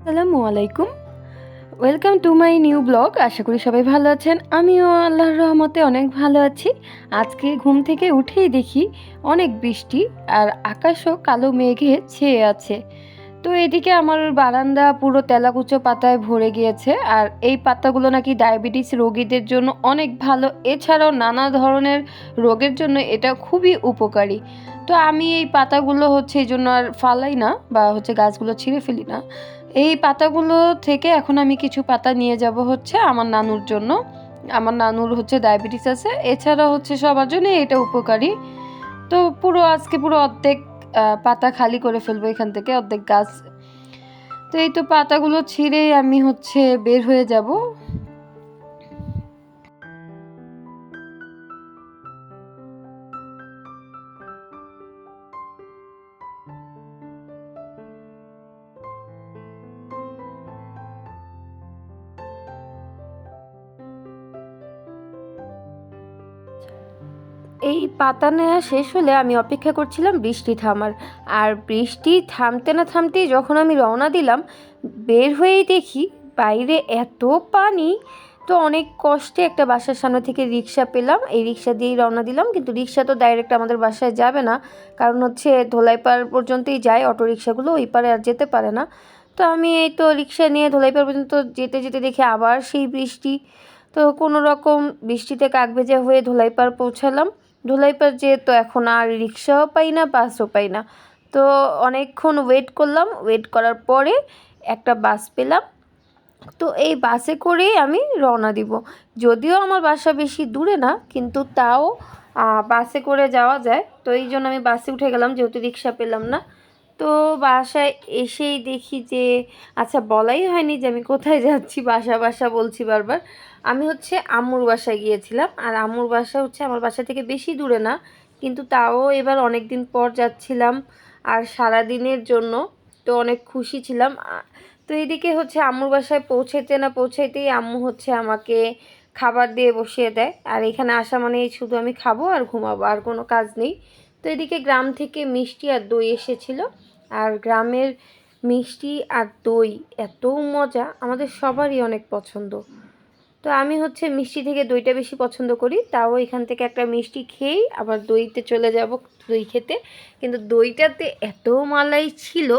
আসসালামু আলাইকুম। Welcome to my new blog. আশা করি সবাই ভালো আছেন। আমিও আল্লাহর রহমতে অনেক ভালো আছি। আজকে ঘুম থেকে উঠেই দেখি অনেক বৃষ্টি আর আকাশও কালো মেঘে ছেয়ে আছে। তো এদিকে আমার বারান্দা পুরো তেলাকুচো পাতায় ভরে গিয়েছে। আর এই পাতাগুলো নাকি ডায়াবেটিস রোগীদের জন্য অনেক ভালো, এছাড়াও নানা ধরনের রোগের জন্য এটা খুবই উপকারী। তো আমি এই পাতাগুলো এই জন্য আর ফালাই না বা গাছগুলো ছিঁড়ে ফেলি না। এই পাতাগুলো থেকে এখন আমি কিছু পাতা নিয়ে যাব আমার নানুর জন্য। আমার নানুর ডায়াবেটিস আছে, এছাড়া সবার জন্য এটা উপকারী। তো আজকে পুরো অর্ধেক পাতা খালি করে ফেলবো এখান থেকে, অর্ধেক গাছ। তো এই তো পাতাগুলো ছিঁড়েই আমি বের হয়ে যাব। এই পাতা নেওয়া শেষ হলে আমি অপেক্ষা করছিলাম বৃষ্টি থামার। আর বৃষ্টি থামতে না থামতেই যখন আমি রওনা দিলাম, বের হয়েই দেখি বাইরে এত পানি। তো অনেক কষ্টে একটা বাসার সামনে থেকে রিক্সা পেলাম, এই রিক্সা দিয়েই রওনা দিলাম। কিন্তু রিক্সা তো ডাইরেক্ট আমাদের বাসায় যাবে না, কারণ ধোলাইপাড় পর্যন্তই যায় অটো রিক্সাগুলো, ওই পারে আর যেতে পারে না। তো আমি এই তো রিক্সা নিয়ে ধোলাইপাড় পর্যন্ত যেতে যেতে দেখি আবার সেই বৃষ্টি। তো কোনো রকম বৃষ্টিতে কাকভেজা হয়ে ধোলাইপাড় পৌঁছালাম। ধুলাইপাড় যেহেতু এখন আর রিক্সাও পাই না, বাসও পাই না। তো অনেকক্ষণ ওয়েট করলাম, ওয়েট করার পরে একটা বাস পেলাম। তো এই বাসে করেই আমি রওনা দিব। যদিও আমার বাসা বেশি দূরে না, কিন্তু তাও বাসে করে যাওয়া যায়। তো এই জন্য আমি বাসে উঠে গেলাম, যেহেতু রিক্সা পেলাম না। তো বাসায় এসেই দেখি যে, আচ্ছা বলাই হয়নি যে আমি কোথায় যাচ্ছি, বাসা বাসা বলছি বারবার। আমি আম্মুর বাসায় গিয়েছিলাম। আর আম্মুর বাসা আমার বাসা থেকে বেশি দূরে না, কিন্তু তাও এবার অনেক দিন পর যাচ্ছিলাম আর সারা দিনের জন্য। তো অনেক খুশি ছিলাম। তো এদিকে আম্মুর বাসায় পৌঁছাইতে না পৌঁছাইতেই আম্মু আমাকে খাবার দিয়ে বসিয়ে দেয়। আর এখানে আসা মানে শুধু আমি খাবো আর ঘুমাবো, আর কোনো কাজ নেই। তো এদিকে গ্রাম থেকে মিষ্টি আর দই এসেছিলো। আর গ্রামের মিষ্টি আর দই এত মজা, আমাদের সবারই অনেক পছন্দ। তো আমি মিষ্টি থেকে দইটা বেশি পছন্দ করি। তাও এখান থেকে একটা মিষ্টি খেয়েই আবার দইতে চলে যাব, দই খেতে। কিন্তু দইটাতে এত মালাই ছিল।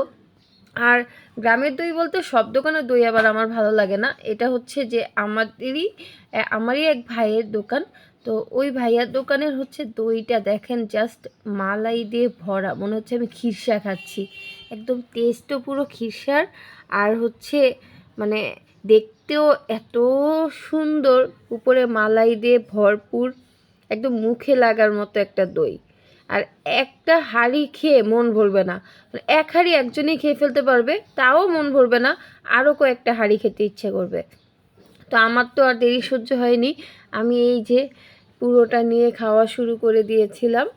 আর গ্রামের দই বলতে সব দোকানের দই আবার আমার ভালো লাগে না। এটা যে আমারই এক ভাইয়ের দোকান। তো ওই ভাইয়ার দোকানের দইটা দেখেন, জাস্ট মালাই দিয়ে ভরা, মনে হচ্ছে আমি খিরসা খাচ্ছি। একদম টেস্টও পুরো খিরসার। আর মানে দেখতেও এত সুন্দর, উপরে মালাই দিয়ে ভরপুর, একদম মুখে লাগার মতো একটা দই। আর একটা হাঁড়ি খেয়ে মন ভরবে না, মানে এক হাঁড়ি একজনই খেয়ে ফেলতে পারবে, তাও মন ভরবে না, আরও কয়েকটা হাঁড়ি খেতে ইচ্ছে করবে। তো আমার তো আর দেরি সহ্য হয়নি, আমি এই যে পুরোটা নিয়ে খাওয়া শুরু করে দিয়েছিলাম।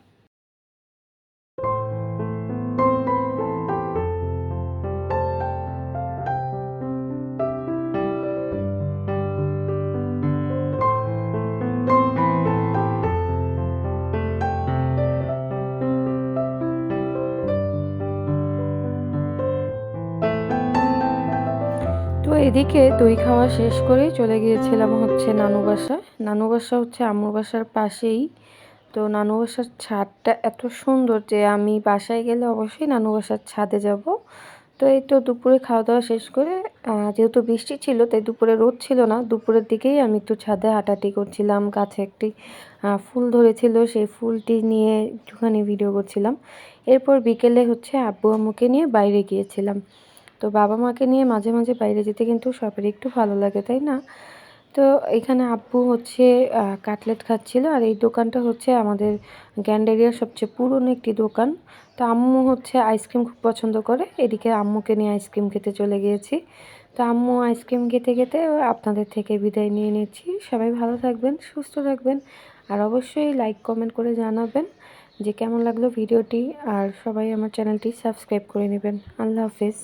তো এদিকে দই খাওয়া শেষ করেই চলে গিয়েছিলাম নানু বাসায়। নানু বাসা আম্মুর বাসার পাশেই। তো নানু বাসার ছাদটা এত সুন্দর যে আমি বাসায় গেলে অবশ্যই নানু বাসার ছাদে যাব। তো এই তো দুপুরে খাওয়া দাওয়া শেষ করে, যেহেতু বৃষ্টি ছিল তাই দুপুরে রোদ ছিল না, দুপুরের দিকেই আমি একটু ছাদে হাঁটাহাঁটি করছিলাম। গাছে একটি ফুল ধরেছিল, সেই ফুলটি নিয়ে একটুখানি ভিডিও করছিলাম। এরপর বিকেলে আব্বু আম্মুকে নিয়ে বাইরে গিয়েছিলাম। তো বাবা মাকে নিয়ে মাঝে মাঝে বাইরে যেতে কিন্তু সবারই একটু ভালো লাগে, তাই না? তো এখানে আব্বু কাটলেট খাচ্ছিল। আর এই দোকানটা আমাদের গ্যান্ডেরিয়ার সবচেয়ে পুরনো একটি দোকান। তো আম্মু আইসক্রিম খুব পছন্দ করে, এদিকে আম্মুকে নিয়ে আইসক্রিম খেতে চলে গিয়েছি। তো আম্মু আইসক্রিম খেতে খেতে আপনাদের থেকে বিদায় নিয়ে নিচ্ছি। সবাই ভালো থাকবেন, সুস্থ থাকবেন। আর অবশ্যই লাইক কমেন্ট করে জানাবেন যে কেমন লাগলো ভিডিওটি। আর সবাই আমার চ্যানেলটি সাবস্ক্রাইব করে নেবেন। আল্লাহ হাফেজ।